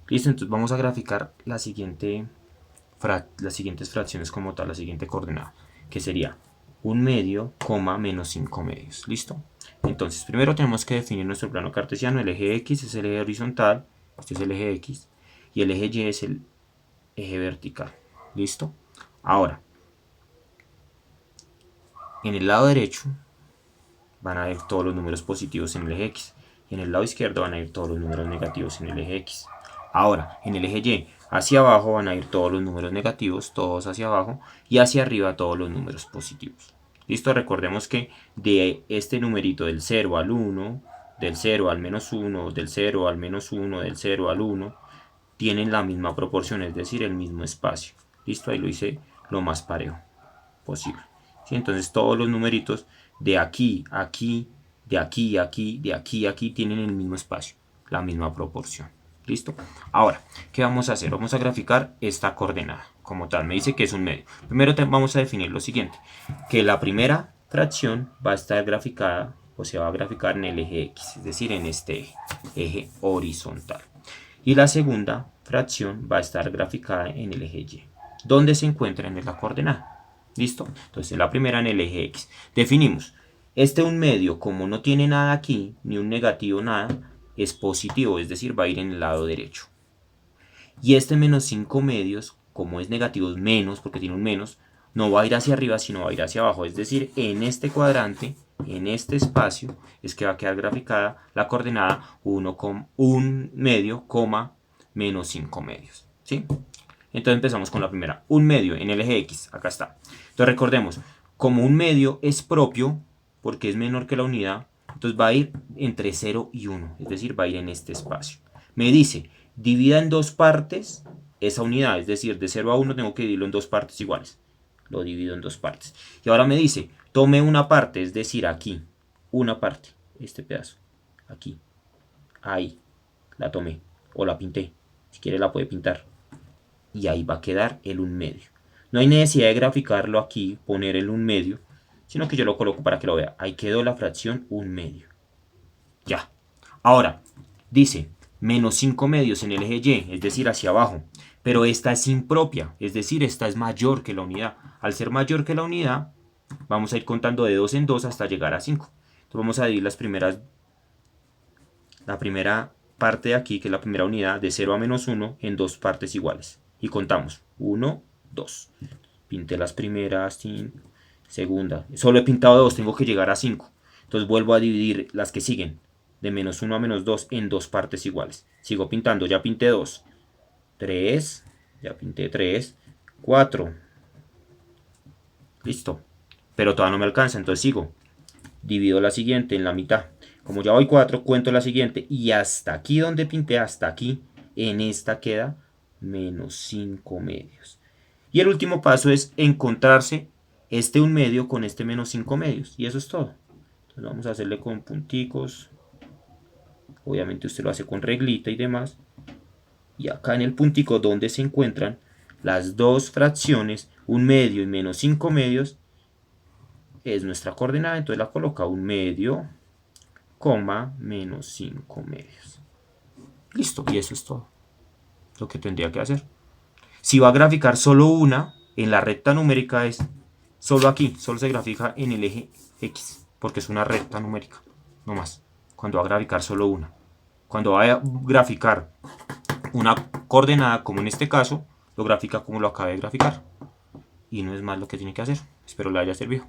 Listo, entonces vamos a graficar las siguientes fracciones como tal, la siguiente coordenada, que sería 1 medio, menos 5 medios. ¿Listo? Entonces, primero tenemos que definir nuestro plano cartesiano. El eje X es el eje horizontal, este es el eje X, y el eje Y es el eje vertical. ¿Listo? Ahora, en el lado derecho van a ir todos los números positivos en el eje X, y en el lado izquierdo van a ir todos los números negativos en el eje X. Ahora, en el eje Y, hacia abajo van a ir todos los números negativos, todos hacia abajo, y hacia arriba todos los números positivos. Listo, recordemos que de este numerito del 0 al 1, del 0 al menos 1, del 0 al menos 1, del 0 al 1, tienen la misma proporción, es decir, el mismo espacio. Listo, ahí lo hice lo más parejo posible. ¿Sí? Entonces todos los numeritos de aquí, aquí, de aquí, aquí, de aquí, aquí tienen el mismo espacio, la misma proporción. ¿Listo? Ahora, ¿qué vamos a hacer? Vamos a graficar esta coordenada como tal. Me dice que es un medio. Primero vamos a definir lo siguiente, que la primera fracción va a estar graficada o se va a graficar en el eje X, es decir, en este eje horizontal. Y la segunda fracción va a estar graficada en el eje Y, donde se encuentra en la coordenada. ¿Listo? Entonces la primera en el eje X. Definimos, este 1 medio, como no tiene nada aquí, ni un negativo, nada, es positivo, es decir, va a ir en el lado derecho. Y este menos 5 medios, como es negativo, es menos, porque tiene un menos, no va a ir hacia arriba, sino va a ir hacia abajo. Es decir, en este cuadrante, en este espacio, es que va a quedar graficada la coordenada 1 medio, menos 5 medios. ¿Sí? Entonces empezamos con la primera. 1 medio en el eje X, acá está. Entonces recordemos, como 1 medio es propio, porque es menor que la unidad, entonces va a ir entre 0 y 1, es decir, va a ir en este espacio. Me dice, divida en dos partes esa unidad, es decir, de 0 a 1 tengo que dividirlo en dos partes iguales. Lo divido en dos partes. Y ahora me dice, tome una parte, es decir, aquí, una parte, este pedazo, aquí, ahí, la tomé, o la pinté, si quiere la puede pintar. Y ahí va a quedar el 1 medio. No hay necesidad de graficarlo aquí, poner el 1 medio, sino que yo lo coloco para que lo vea. Ahí quedó la fracción 1 medio. Ya. Ahora, dice, menos 5 medios en el eje Y, es decir, hacia abajo. Pero esta es impropia, es decir, esta es mayor que la unidad. Al ser mayor que la unidad, vamos a ir contando de 2 en 2 hasta llegar a 5. Entonces vamos a dividir la primera parte de aquí, que es la primera unidad, de 0 a menos 1, en dos partes iguales. Y contamos. 1, 2. Pinté las primeras, segunda. Solo he pintado 2, tengo que llegar a 5. Entonces vuelvo a dividir las que siguen, de menos 1 a menos 2, en dos partes iguales. Sigo pintando, ya pinté 2. 3, ya pinté 3. 4. Listo. Pero todavía no me alcanza, entonces sigo. Divido la siguiente en la mitad. Como ya voy 4, cuento la siguiente. Y hasta aquí donde pinté, hasta aquí, en esta queda menos 5 medios. Y el último paso es encontrarse este 1 medio con este menos 5 medios. Y eso es todo. Entonces vamos a hacerle con punticos. Obviamente usted lo hace con reglita y demás. Y acá en el puntico donde se encuentran las dos fracciones, 1 medio y menos 5 medios, es nuestra coordenada. Entonces la coloca 1 medio, menos 5 medios. Listo, y eso es todo lo que tendría que hacer. Si va a graficar solo una, en la recta numérica es solo aquí, solo se grafica en el eje X, porque es una recta numérica, no más. Cuando va a graficar solo una. Cuando va a graficar una coordenada, como en este caso, lo grafica como lo acabé de graficar. Y no es más lo que tiene que hacer. Espero le haya servido.